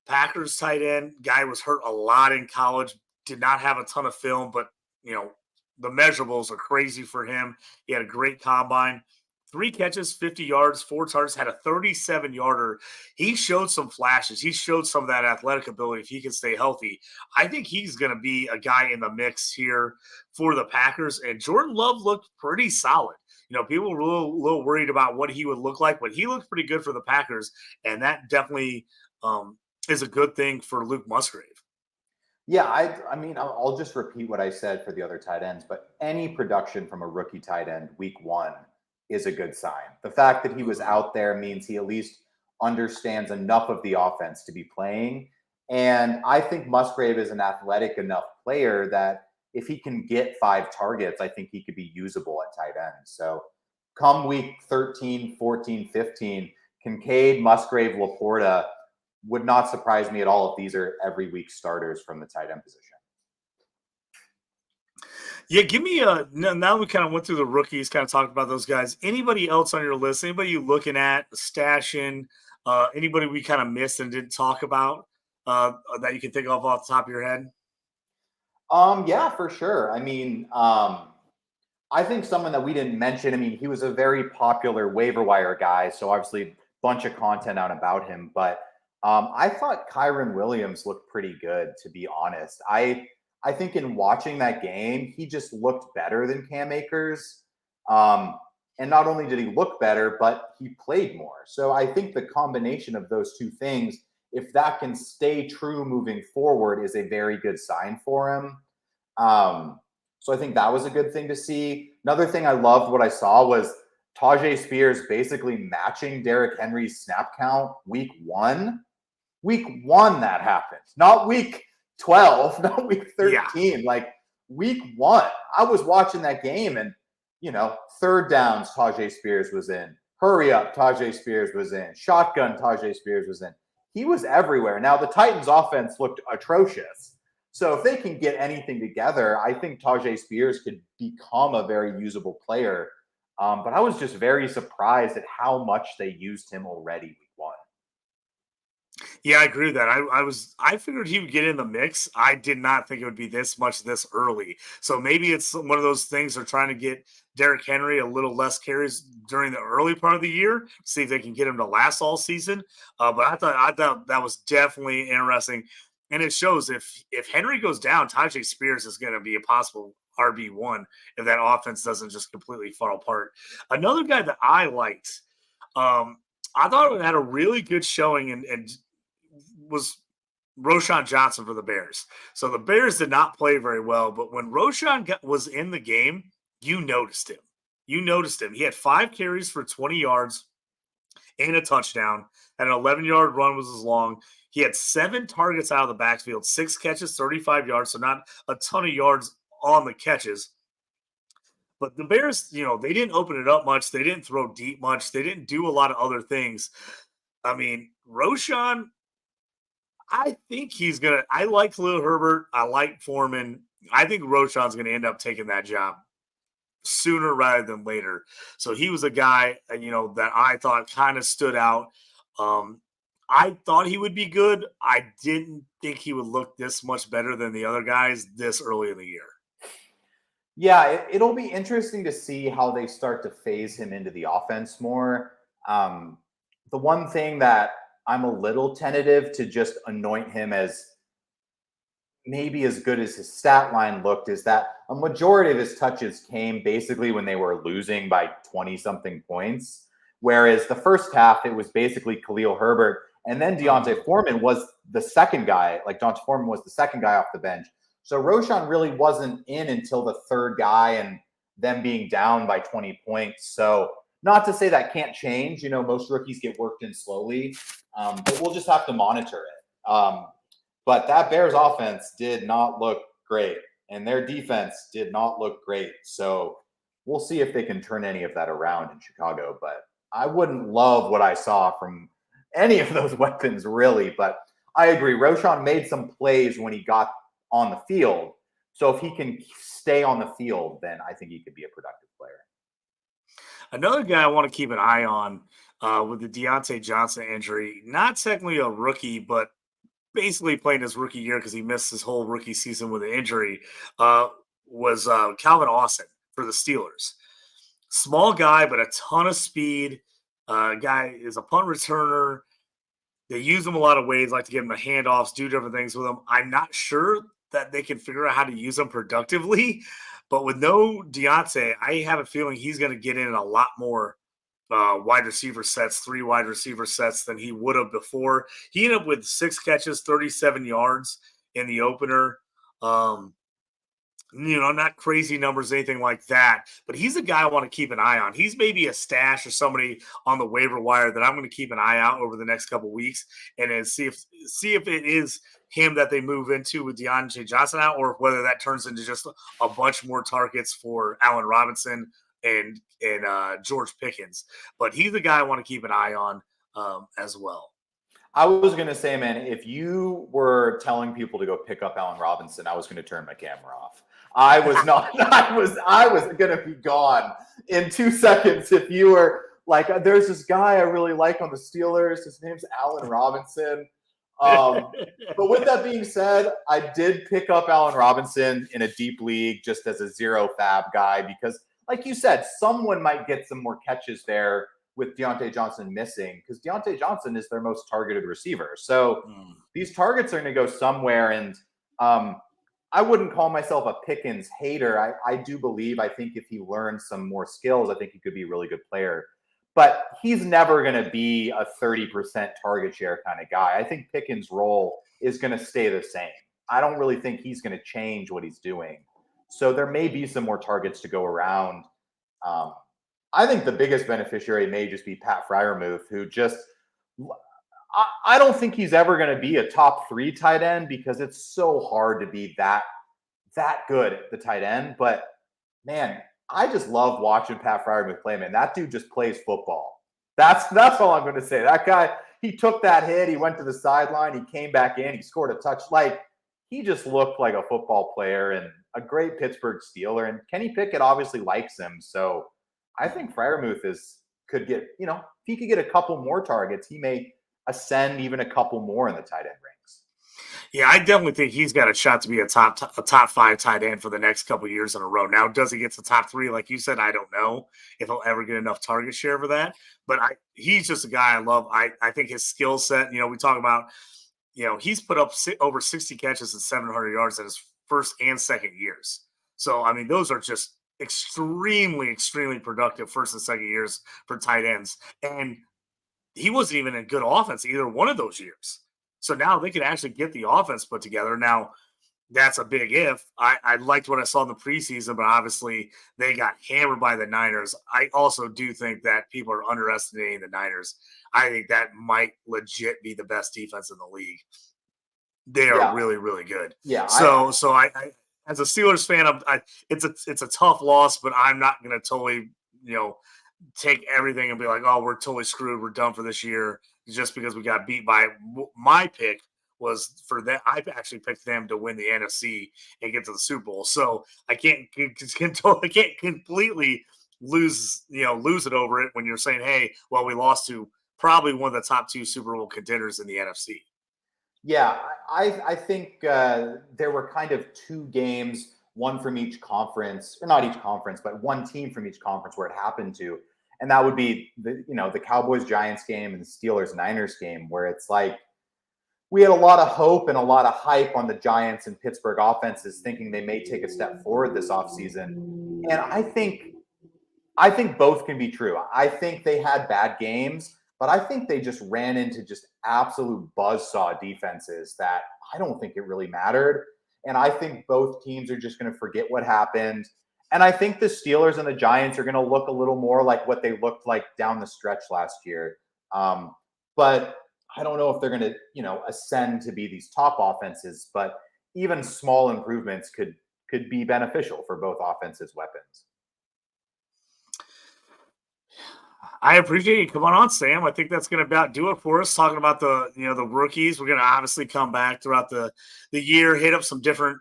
Packers tight end. Guy was hurt a lot in college, did not have a ton of film, but you know, the measurables are crazy for him. He had a great combine. 3 catches, 50 yards, 4 targets, had a 37-yarder. He showed some flashes. He showed some of that athletic ability if he can stay healthy. I think he's going to be a guy in the mix here for the Packers. And Jordan Love looked pretty solid. People were a little worried about what he would look like, but he looked pretty good for the Packers. And that definitely is a good thing for Luke Musgrave. Yeah, I mean, I'll just repeat what I said for the other tight ends, but any production from a rookie tight end week 1 is a good sign. The fact that he was out there means he at least understands enough of the offense to be playing. And I think Musgrave is an athletic enough player that if he can get 5 targets, I think he could be usable at tight end. So come week 13, 14, 15, Kincaid, Musgrave, Laporta would not surprise me at all if these are every week starters from the tight end position. Yeah, give me now we kind of went through the rookies, kind of talked about those guys. Anybody else on your list? Anybody you looking at, stashing? Anybody we kind of missed and didn't talk about that you can think of off the top of your head? Yeah, for sure. I mean, I think someone that we didn't mention, I mean, he was a very popular waiver wire guy, so obviously a bunch of content out about him, but I thought Kyron Williams looked pretty good, to be honest. I think in watching that game, he just looked better than Cam Akers. And not only did he look better, but he played more. So I think the combination of those two things, if that can stay true moving forward, is a very good sign for him. So I think that was a good thing to see. Another thing I loved what I saw was Tajay Spears basically matching Derrick Henry's snap count week 1. Week 1 that happened, not week 12, not week 13. Yeah. Like week 1, I was watching that game and, third downs, Tajay Spears was in. Hurry up, Tajay Spears was in. Shotgun, Tajay Spears was in. He was everywhere. Now, the Titans' offense looked atrocious. So if they can get anything together, I think Tajay Spears could become a very usable player. But I was just very surprised at how much they used him already week 1. Yeah, I agree with that. I figured he would get in the mix. I did not think it would be this early. So maybe it's one of those things they're trying to get Derrick Henry a little less carries during the early part of the year, see if they can get him to last all season. But I thought that was definitely interesting. And it shows if Henry goes down, Tajay Spears is going to be a possible RB1 if that offense doesn't just completely fall apart. Another guy that I liked, I thought it had a really good showing and was Roschon Johnson for the Bears. So the Bears did not play very well, but when Roschon was in the game, you noticed him. He had 5 carries for 20 yards and a touchdown, and an 11-yard run was as long. He had 7 targets out of the backfield, 6 catches, 35 yards, so not a ton of yards on the catches. But the Bears, they didn't open it up much. They didn't throw deep much. They didn't do a lot of other things. I mean, Roschon, I think I like Khalil Herbert. I like Foreman. I think Roschon's going to end up taking that job sooner rather than later. So he was a guy, that I thought kind of stood out. I thought he would be good. I didn't think he would look this much better than the other guys this early in the year. Yeah, it'll be interesting to see how they start to phase him into the offense more. The one thing that I'm a little tentative to just anoint him as maybe as good as his stat line looked is that a majority of his touches came basically when they were losing by 20 something points. Whereas the first half, it was basically Khalil Herbert. And then Deontay Foreman was the second guy. Like Deontay Foreman was the second guy off the bench. So Roshan really wasn't in until the third guy and them being down by 20 points. So not to say that can't change. You know, most rookies get worked in slowly, but we'll just have to monitor it. But that Bears offense did not look great, and their defense did not look great. So we'll see if they can turn any of that around in Chicago. But I wouldn't love what I saw from any of those weapons, really. But I agree. Roshan made some plays when he got on the field. So if he can stay on the field, then I think he could be a productive player. Another guy I want to keep an eye on with the Deontay Johnson injury, not technically a rookie, but basically playing his rookie year because he missed his whole rookie season with an injury, was Calvin Austin for the Steelers. Small guy, but a ton of speed. Guy is a punt returner. They use him a lot of ways, like to give him the handoffs, do different things with him. I'm not sure that they can figure out how to use him productively, but with no Deontay, I have a feeling he's going to get in a lot more wide receiver sets, 3 wide receiver sets than he would have before. He ended up with 6 catches, 37 yards in the opener. Not crazy numbers, anything like that, but he's a guy I want to keep an eye on. He's maybe a stash or somebody on the waiver wire that I'm going to keep an eye out over the next couple of weeks and then see if it is him that they move into with Deontay Johnson out, or whether that turns into just a bunch more targets for Allen Robinson and George Pickens. But he's the guy I want to keep an eye on as well. I was going to say, man, if you were telling people to go pick up Allen Robinson, I was going to turn my camera off. I was not. I was going to be gone in 2 seconds if you were like, there's this guy I really like on the Steelers. His name's Allen Robinson. But with that being said, I did pick up Allen Robinson in a deep league just as a 0 fab guy because, like you said, someone might get some more catches there with Deontay Johnson missing, because Deontay Johnson is their most targeted receiver. So these targets are going to go somewhere. And I wouldn't call myself a Pickens hater. I think if he learns some more skills, I think he could be a really good player. But he's never going to be a 30% target share kind of guy. I think Pickens' role is going to stay the same. I don't really think he's going to change what he's doing. So there may be some more targets to go around. I think the biggest beneficiary may just be Pat Freiermuth, who just – I don't think he's ever going to be a top 3 tight end because it's so hard to be that good at the tight end. But, man, I just love watching Pat Freiermuth play, man. That dude just plays football. That's all I'm going to say. That guy, he took that hit. He went to the sideline. He came back in. He scored a touch. Like, he just looked like a football player and a great Pittsburgh Steeler. And Kenny Pickett obviously likes him, so – I think Freiermuth could get, if he could get a couple more targets, he may ascend even a couple more in the tight end ranks. Yeah, I definitely think he's got a shot to be a top 5 tight end for the next couple of years in a row. Now, does he get to top 3? Like you said, I don't know if he'll ever get enough target share for that. But he's just a guy I love. I think his skill set, we talk about, he's put up over 60 catches and 700 yards in his first and second years. So, I mean, those are just extremely, extremely productive first and second years for tight ends. And he wasn't even in good offense either one of those years. So now they can actually get the offense put together. Now, that's a big if. I liked what I saw in the preseason, but obviously they got hammered by the Niners. I also do think that people are underestimating the Niners. I think that might legit be the best defense in the league. They are really, really good. Yeah. So I as a Steelers fan, it's a tough loss, but I'm not going to totally, take everything and be like, oh, we're totally screwed. We're done for this year just because we got beat by my pick was for that. I actually picked them to win the NFC and get to the Super Bowl. So I can't completely lose it over it when you're saying, hey, well, we lost to probably one of the top 2 Super Bowl contenders in the NFC. Yeah, I think there were kind of 2 games, one from each conference, or not each conference, but one team from each conference where it happened to. And that would be the Cowboys-Giants game and the Steelers-Niners game, where it's like, we had a lot of hope and a lot of hype on the Giants and Pittsburgh offenses, thinking they may take a step forward this offseason. And I think both can be true. I think they had bad games, but I think they just ran into just absolute buzzsaw defenses that I don't think it really mattered. And I think both teams are just going to forget what happened. And I think the Steelers and the Giants are going to look a little more like what they looked like down the stretch last year. But I don't know if they're going to, ascend to be these top offenses, but even small improvements could be beneficial for both offenses' weapons. I appreciate you coming on, Sam. I think that's going to about do it for us. Talking about the rookies, we're going to obviously come back throughout the year, hit up some different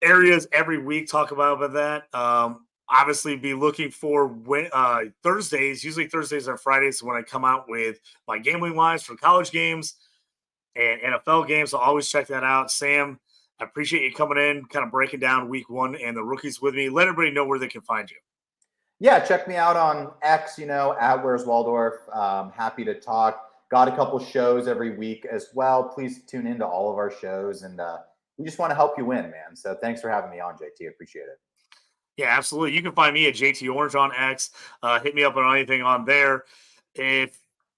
areas every week. Talk about that. Obviously, be looking for Thursdays. Usually Thursdays and Fridays when I come out with my gambling lines for college games and NFL games. So always check that out, Sam. I appreciate you coming in, kind of breaking down week 1 and the rookies with me. Let everybody know where they can find you. Yeah, check me out on X, at Where's Waldorf. Happy to talk. Got a couple shows every week as well. Please tune into all of our shows, and we just want to help you win, man. So thanks for having me on, JT. Appreciate it. Yeah, absolutely. You can find me at JT Orange on X. Hit me up on anything on there.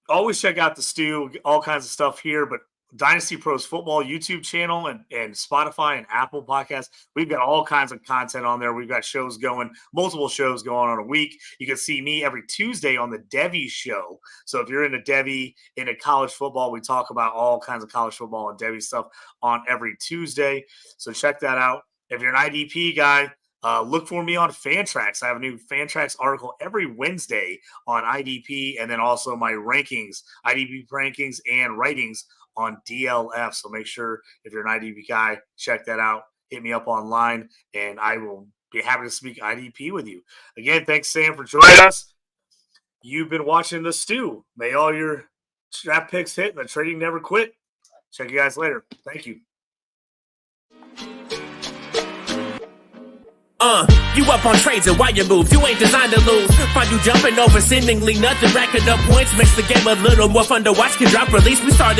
Always check out the Stew, all kinds of stuff here, but Dynasty Pros Football YouTube channel and Spotify and Apple Podcasts. We've got all kinds of content on there. We've got shows going, multiple shows going on a week. You can see me every Tuesday on the Devy Show. So if you're into Devy, into college football, we talk about all kinds of college football and Devy stuff on every Tuesday. So check that out. If you're an IDP guy, look for me on Fantrax. I have a new Fantrax article every Wednesday on IDP, and then also my rankings, IDP rankings and writings on DLF. So make sure if you're an IDP guy, check that out. Hit me up online, and I will be happy to speak IDP with you. Again, thanks, Sam, for joining us. You've been watching The Stew. May all your draft picks hit and the trading never quit. Check you guys later. Thank you. You up on trades and why you move? You ain't designed to lose. Find you jumping over seemingly nothing, racking up points makes the game a little more fun to watch. Can drop release. We started